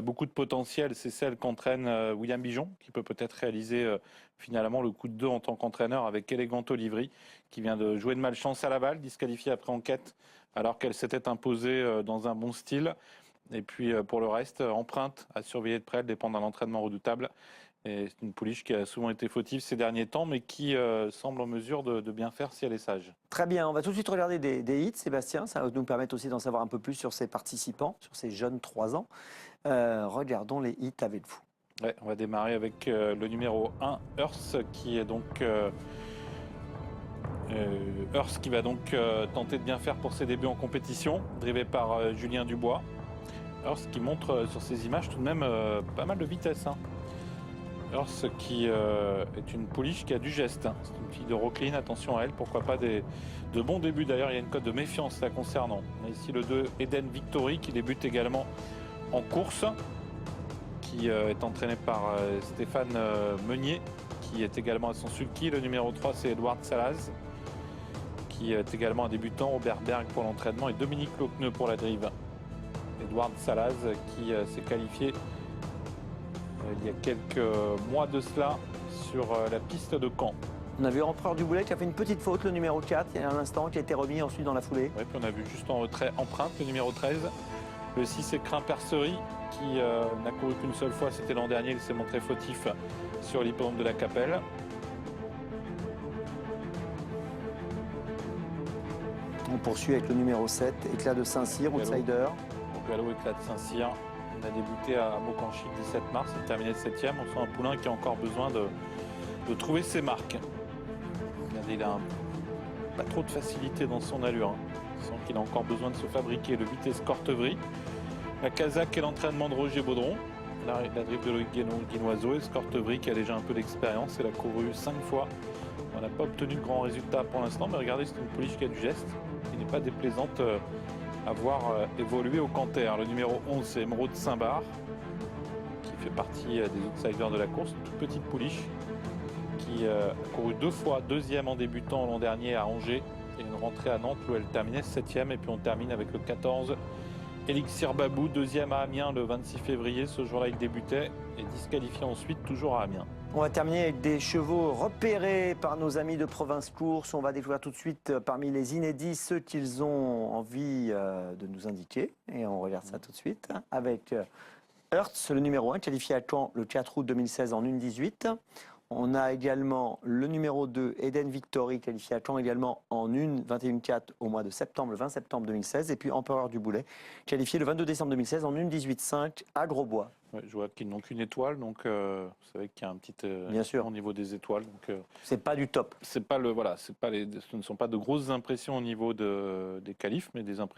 beaucoup de potentiel, c'est celle qu'entraîne William Bijon, qui peut peut-être réaliser finalement le coup de deux en tant qu'entraîneur avec Elegante Olivry, qui vient de jouer de malchance à Laval, disqualifiée après enquête, alors qu'elle s'était imposée dans un bon style. Et puis pour le reste, Empreinte à surveiller de près, elle dépend d'un entraînement redoutable. Et c'est une pouliche qui a souvent été fautive ces derniers temps, mais qui semble en mesure de bien faire si elle est sage. Très bien, on va tout de suite regarder des hits, Sébastien. Ça va nous permettre aussi d'en savoir un peu plus sur ces participants, sur ces jeunes 3 ans. Regardons les hits avec vous. Ouais, on va démarrer avec le numéro 1, Earth, qui est donc Earth qui va donc tenter de bien faire pour ses débuts en compétition, drivé par Julien Dubois. Earth qui montre sur ses images tout de même pas mal de vitesse. Hein. Earth qui est une pouliche qui a du geste. Hein. C'est une fille de Rocklin, attention à elle, pourquoi pas de bons débuts. D'ailleurs, il y a une cote de méfiance la concernant. On a ici le 2, Eden Victory, qui débute également en course, qui est entraîné par Stéphane Meunier, qui est également à son sulky. Le numéro 3, c'est Edward Salaz, qui est également un débutant. Robert Berg pour l'entraînement et Dominique Locneux pour la drive. Edward Salaz qui s'est qualifié il y a quelques mois de cela sur la piste de Caen. On a vu Empereur du Boulet qui a fait une petite faute, le numéro 4, il y a un instant, qui a été remis ensuite dans la foulée. Ouais, puis on a vu juste en retrait Empreinte, le numéro 13. Le 6 est Crin Percerie, qui n'a couru qu'une seule fois, c'était l'an dernier, il s'est montré fautif sur l'hippodrome de la Capelle. On poursuit avec le numéro 7, Éclat de Saint-Cyr, Outsider. Gallo Éclat de Saint-Cyr. On a débuté à Mocanchic le 17 mars, il terminé 7e. On sent un poulain qui a encore besoin de trouver ses marques. Regardez, il a pas trop de facilité dans son allure. Hein. On sent qu'il a encore besoin de se fabriquer. Le 8 Escortevry. La Kazakh et l'entraînement de Roger Baudron. La drive de Loïc Guinoiseau. Escortevry qui a déjà un peu d'expérience. Elle a couru 5 fois. On n'a pas obtenu de grands résultats pour l'instant, mais regardez, c'est une pouliche qui a du geste, qui n'est pas déplaisante à voir évoluer au Canter. Le numéro 11, c'est Émeraude Saint-Bar, qui fait partie des outsiders de la course, une toute petite pouliche, qui a couru 2 fois, 2e en débutant l'an dernier à Angers, et une rentrée à Nantes où elle terminait 7e, et puis on termine avec le 14, Elixir Babou, 2e à Amiens le 26 février, ce jour-là il débutait, et disqualifié ensuite, toujours à Amiens. On va terminer avec des chevaux repérés par nos amis de Province Course. On va découvrir tout de suite parmi les inédits ceux qu'ils ont envie de nous indiquer. Et on regarde ça tout de suite avec Hertz, le numéro 1, qualifié à Caen le 4 août 2016 en 1,18. On a également le numéro 2, Eden Victory, qualifié à Caen également en 1,21,4 au mois de septembre, le 20 septembre 2016. Et puis Empereur du Boulet, qualifié le 22 décembre 2016 en 1,18,5 à Grosbois. Ouais, je vois qu'ils n'ont qu'une étoile, donc vous savez qu'il y a un petit Bien sûr. au niveau des étoiles. C'est pas du top. C'est pas ce ne sont pas de grosses impressions au niveau des qualifs, mais des impressions